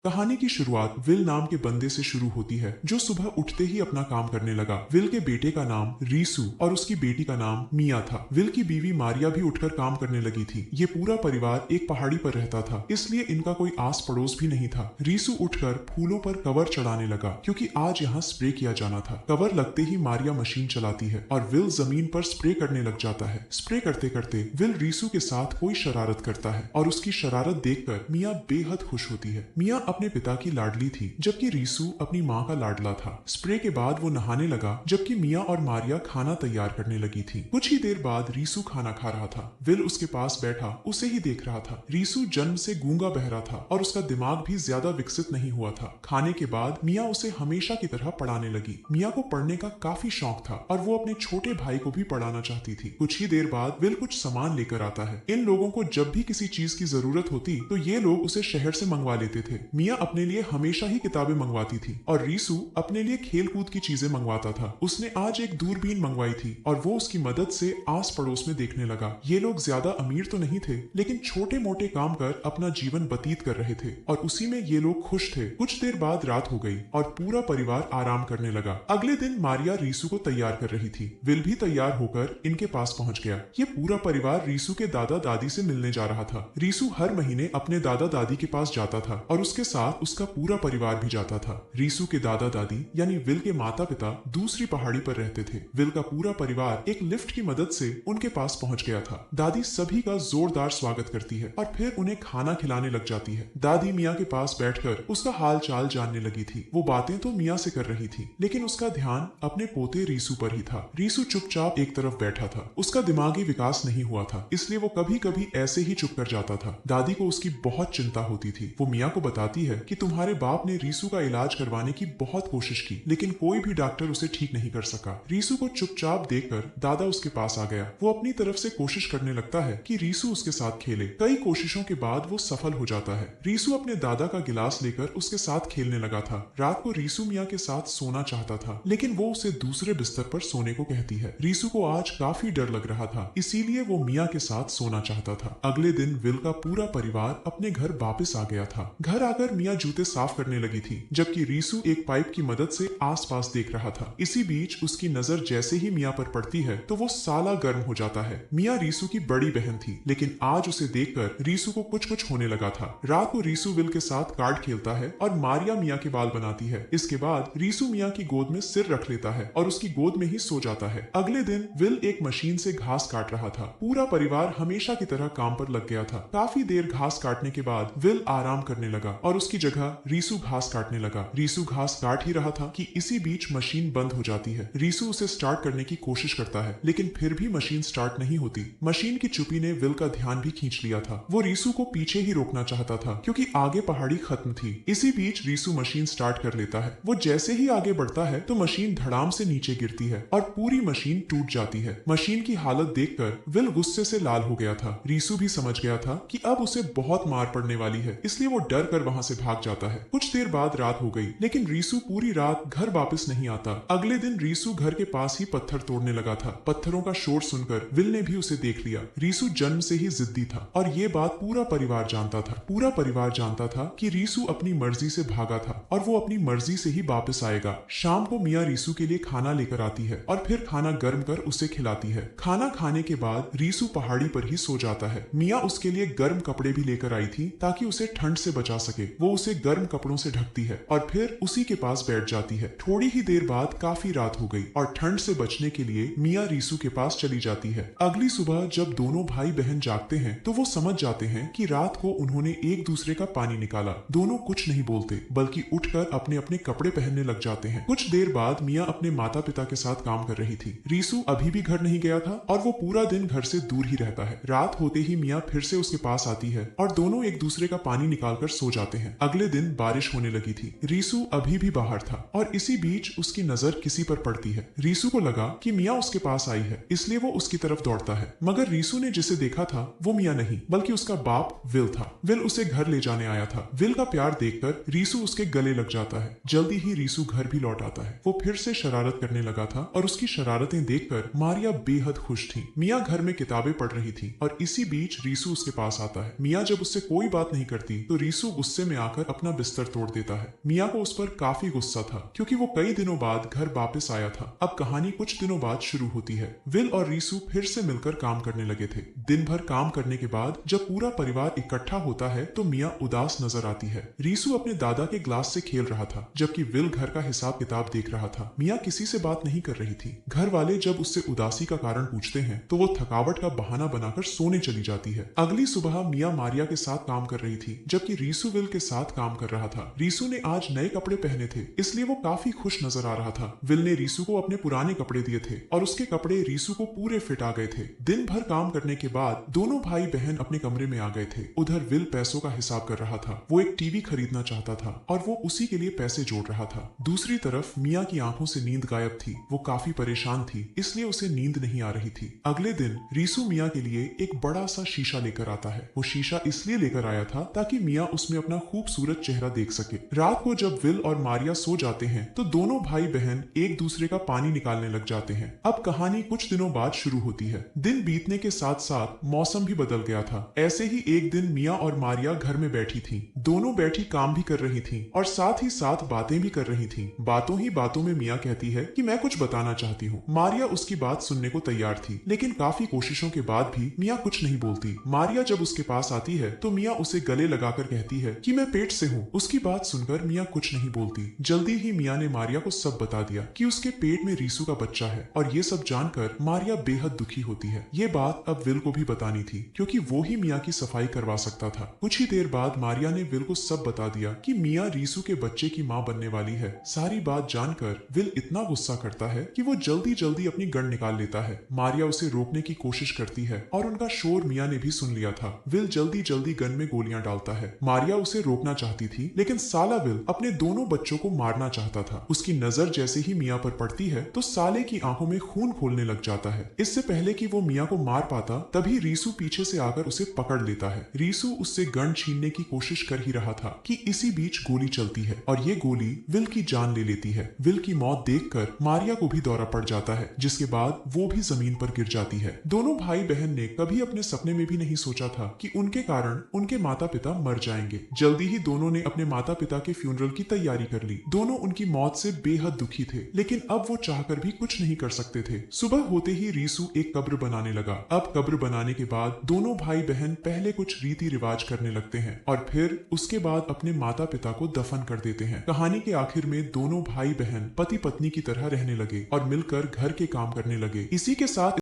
कहानी की शुरुआत विल नाम के बंदे से शुरू होती है जो सुबह उठते ही अपना काम करने लगा। विल के बेटे का नाम रीसू और उसकी बेटी का नाम मिया था। विल की बीवी मारिया भी उठकर काम करने लगी थी। ये पूरा परिवार एक पहाड़ी पर रहता था, इसलिए इनका कोई आस पड़ोस भी नहीं था। रीसू उठकर फूलों पर कवर चढ़ाने लगा क्योंकि आज यहाँ स्प्रे किया जाना था। कवर लगते ही मारिया मशीन चलाती है और विल जमीन पर स्प्रे करने लग जाता है। स्प्रे करते करते विल रीसू के साथ कोई शरारत करता है और उसकी शरारत देखकर मिया बेहद खुश होती है। मिया अपने पिता की लाडली थी जबकि रीसू अपनी माँ का लाडला था। स्प्रे के बाद वो नहाने लगा जबकि मिया और मारिया खाना तैयार करने लगी थी। कुछ ही देर बाद रीसू खाना खा रहा था। विल उसके पास बैठा उसे ही देख रहा था। रीसू जन्म से गूंगा बहरा था और उसका दिमाग भी ज्यादा विकसित नहीं हुआ था। खाने के बाद मिया उसे हमेशा की तरह पढ़ाने लगी। मिया को पढ़ने का काफी शौक था और वो अपने छोटे भाई को भी पढ़ाना चाहती थी। कुछ ही देर बाद विल कुछ सामान लेकर आता है। इन लोगों को जब भी किसी चीज की जरूरत होती तो ये लोग उसे शहर से मंगवा लेते थे। मिया अपने लिए हमेशा ही किताबें मंगवाती थी और रीसू अपने लिए खेल कूद की चीजें मंगवाता था। उसने आज एक दूरबीन मंगवाई थी और वो उसकी मदद से आस पड़ोस में देखने लगा। ये लोग ज्यादा अमीर तो नहीं थे लेकिन छोटे मोटे काम कर अपना जीवन व्यतीत कर रहे थे और उसी में ये लोग खुश थे। कुछ देर बाद रात हो गई और पूरा परिवार आराम करने लगा। अगले दिन मारिया रीसू को तैयार कर रही थी। विल भी तैयार होकर इनके पास पहुंच गया। ये पूरा परिवार रीसू के दादा दादी से मिलने जा रहा था। रीसू हर महीने अपने दादा दादी के पास जाता था और उसके साथ उसका पूरा परिवार भी जाता था। रीसू के दादा दादी यानी विल के माता पिता दूसरी पहाड़ी पर रहते थे। विल का पूरा परिवार एक लिफ्ट की मदद से उनके पास पहुंच गया था। दादी सभी का जोरदार स्वागत करती है और फिर उन्हें खाना खिलाने लग जाती है। दादी मिया के पास बैठकर उसका हाल चाल जानने लगी थी। वो बातें तो मिया से कर रही थी लेकिन उसका ध्यान अपने पोते रीसू पर ही था। रीसू चुपचाप एक तरफ बैठा था। उसका दिमागी विकास नहीं हुआ था, इसलिए वो कभी कभी ऐसे ही चुप कर जाता था। दादी को उसकी बहुत चिंता होती थी। वो मिया को बताती है कि तुम्हारे बाप ने रीसू का इलाज करवाने की बहुत कोशिश की लेकिन कोई भी डॉक्टर उसे ठीक नहीं कर सका। रीसू को चुपचाप देखकर दादा उसके पास आ गया। वो अपनी तरफ से कोशिश करने लगता है कि रीसू उसके साथ खेले। कई कोशिशों के बाद वो सफल हो जाता है। रीसू अपने दादा का गिलास लेकर उसके साथ खेलने लगा था। रात को रीसू मिया के साथ सोना चाहता था लेकिन वो उसे दूसरे बिस्तर पर सोने को कहती है। रीसू को आज काफी डर लग रहा था, इसीलिए वो मिया के साथ सोना चाहता था। अगले दिन विल का पूरा परिवार अपने घर वापस आ गया था। घर आकर मिया जूते साफ करने लगी थी जबकि रीसू एक पाइप की मदद से आसपास देख रहा था। इसी बीच उसकी नजर जैसे ही मिया पर पड़ती है तो वो साला गर्म हो जाता है। मिया रीसू की बड़ी बहन थी लेकिन आज उसे देखकर रीसू को कुछ कुछ होने लगा था। रात को रीसू विल के साथ कार्ड खेलता है और मारिया मिया के बाल बनाती है। इसके बाद रीसू मिया की गोद में सिर रख लेता है और उसकी गोद में ही सो जाता है। अगले दिन विल एक मशीन से घास काट रहा था। पूरा परिवार हमेशा की तरह काम पर लग गया था। काफी देर घास काटने के बाद विल आराम करने लगा और उसकी जगह रीसू घास काटने लगा। रीसू घास काट ही रहा था कि इसी बीच मशीन बंद हो जाती है। रीसू उसे स्टार्ट करने की कोशिश करता है लेकिन फिर भी मशीन स्टार्ट नहीं होती। मशीन की चुप्पी ने विल का ध्यान भी खींच लिया था। वो रीसू को पीछे ही रोकना चाहता था क्योंकि आगे पहाड़ी खत्म थी। इसी बीच रीसू मशीन स्टार्ट कर लेता है। वो जैसे ही आगे बढ़ता है तो मशीन धड़ाम से नीचे गिरती है और पूरी मशीन टूट जाती है। मशीन की हालत देखकर विल गुस्से से लाल हो गया था। रीसू भी समझ गया था कि अब उसे बहुत मार पड़ने वाली है, इसलिए वो डर कर वहां से भाग जाता है। कुछ देर बाद रात हो गई लेकिन रीसू पूरी रात घर वापस नहीं आता। अगले दिन रीसू घर के पास ही पत्थर तोड़ने लगा था। पत्थरों का शोर सुनकर विल ने भी उसे देख लिया। रीसू जन्म से ही जिद्दी था और ये बात पूरा परिवार जानता था। पूरा परिवार जानता था कि रीसू अपनी मर्जी से भागा था और वो अपनी मर्जी से ही वापस आएगा। शाम को मिया रीसू के लिए खाना लेकर आती है और फिर खाना गर्म कर उसे खिलाती है। खाना खाने के बाद रीसू पहाड़ी पर ही सो जाता है। मिया उसके लिए गर्म कपड़े भी लेकर आई थी ताकि उसे ठंड से बचा सके। वो उसे गर्म कपड़ों से ढकती है और फिर उसी के पास बैठ जाती है। थोड़ी ही देर बाद काफी रात हो गई और ठंड से बचने के लिए मिया रीसू के पास चली जाती है। अगली सुबह जब दोनों भाई बहन जागते हैं तो वो समझ जाते हैं कि रात को उन्होंने एक दूसरे का पानी निकाला। दोनों कुछ नहीं बोलते बल्कि उठकर अपने अपने कपड़े पहनने लग जाते हैं। कुछ देर बाद मिया अपने माता पिता के साथ काम कर रही थी। रीसू अभी भी घर नहीं गया था और वो पूरा दिन घर से दूर ही रहता है। रात होते ही मिया फिर से उसके पास आती है और दोनों एक दूसरे का पानी निकालकर सो जाते हैं। अगले दिन बारिश होने लगी थी। रीसू अभी भी बाहर था और इसी बीच उसकी नजर किसी पर पड़ती है। रीसू को लगा कि मिया उसके पास आई है, इसलिए वो उसकी तरफ दौड़ता है। मगर रीसू ने जिसे देखा था वो मिया नहीं बल्कि उसका बाप विल था। विल उसे घर ले जाने आया था। विल का प्यार देखकर रीसू उसके गले लग जाता है। जल्दी ही रीसू घर भी लौट आता है। वो फिर से शरारत करने लगा था और उसकी शरारतें देखकर मारिया बेहद खुश थी। मिया घर में किताबें पढ़ रही थी और इसी बीच रीसू उसके पास आता है। मिया जब उससे कोई बात नहीं करती तो रीसू गुस्से में आकर अपना बिस्तर तोड़ देता है। मिया को उस पर काफी गुस्सा था क्योंकि वो कई दिनों बाद घर वापस आया था। अब कहानी कुछ दिनों बाद शुरू होती है। विल और रीसू फिर से मिलकर काम करने लगे थे। दिन भर काम करने के बाद जब पूरा परिवार इकट्ठा होता है तो मिया उदास नजर आती है। रीसू अपने दादा के ग्लास से खेल रहा था जबकि विल घर का हिसाब किताब देख रहा था। मिया किसी से बात नहीं कर रही थी। घर वाले जब उससे उदासी का कारण पूछते हैं तो वो थकावट का बहाना बनाकर सोने चली जाती है। अगली सुबह मिया मारिया के साथ काम कर रही थी जबकि रीसू विल के साथ काम कर रहा था। रीसू ने आज नए कपड़े पहने थे इसलिए वो काफी खुश नजर आ रहा था। विल ने रीसू को अपने पुराने कपड़े दिए थे और उसके कपड़े रीसू को पूरे फिट आ गए थे। दिन भर काम करने के बाद दोनों भाई बहन अपने कमरे में आ गए थे। उधर विल पैसों का हिसाब कर रहा था। वो एक टीवी खरीदना चाहता था और वो उसी के लिए पैसे जोड़ रहा था। दूसरी तरफ मिया की आंखों से नींद गायब थी। वो काफी परेशान थी इसलिए उसे नींद नहीं आ रही थी। अगले दिन रीसू मिया के लिए एक बड़ा सा शीशा लेकर आता है। वो शीशा इसलिए लेकर आया था ताकि मिया उसमें अपना खूबसूरत चेहरा देख सके। रात को जब विल और मारिया सो जाते हैं तो दोनों भाई बहन एक दूसरे का पानी निकालने लग जाते हैं। अब कहानी कुछ दिनों बाद शुरू होती है। दिन बीतने के साथ साथ मौसम भी बदल गया था। ऐसे ही एक दिन मिया और मारिया घर में बैठी थी। दोनों बैठी काम भी कर रही थी और साथ ही साथ बातें भी कर रही थी। बातों ही बातों में मिया कहती है कि मैं कुछ बताना चाहती हूँ। मारिया उसकी बात सुनने को तैयार थी लेकिन काफी कोशिशों के बाद भी मिया कुछ नहीं बोलती। मारिया जब उसके पास आती है तो मिया उसे गले लगाकर कहती है कि मैं पेट से हूँ। उसकी बात सुनकर मिया कुछ नहीं बोलती। जल्दी ही मिया ने मारिया को सब बता दिया कि उसके पेट में रीसू का बच्चा है और ये सब जानकर मारिया बेहद दुखी होती है। ये बात अब विल को भी बतानी थी क्योंकि वो ही मिया की सफाई करवा सकता था। कुछ ही देर बाद मारिया ने विल को सब बता दिया कि मिया रीसू के बच्चे की माँ बनने वाली है। सारी बात जानकर विल इतना गुस्सा करता है कि वो जल्दी जल्दी अपनी गन निकाल लेता है। मारिया उसे रोकने की कोशिश करती है और उनका शोर मिया ने भी सुन लिया था। विल जल्दी जल्दी गन में गोलियां डालता है। मारिया उसे रोकना चाहती थी लेकिन साला विल अपने दोनों बच्चों को मारना चाहता था। उसकी नजर जैसे ही मिया पर पड़ती है तो साले की आंखों में खून खोलने लग जाता है। इससे पहले कि वो मिया को मार पाता तभी रीसू पीछे से आकर उसे पकड़ लेता है। रीसू उससे गन छीनने की कोशिश कर ही रहा था कि इसी बीच गोली चलती है और ये गोली विल की जान ले लेती है। विल की मौत देखकर मारिया को भी दौरा पड़ जाता है जिसके बाद वो भी जमीन पर गिर जाती है। दोनों भाई बहन ने कभी अपने सपने में भी नहीं सोचा था कि उनके कारण उनके माता पिता मर जाएंगे। जल्दी ही दोनों ने अपने माता पिता के फ्यूनरल की तैयारी कर ली। दोनों उनकी मौत से बेहद दुखी थे लेकिन अब वो चाहकर भी कुछ नहीं कर सकते थे। सुबह होते ही रीसू एक कब्र बनाने लगा। अब कब्र बनाने के बाद दोनों भाई बहन पहले कुछ रीति रिवाज करने लगते हैं और फिर उसके बाद अपने माता पिता को दफन कर देते हैं। कहानी के आखिर में दोनों भाई बहन पति पत्नी की तरह रहने लगे और मिलकर घर के काम करने लगे। इसी के साथ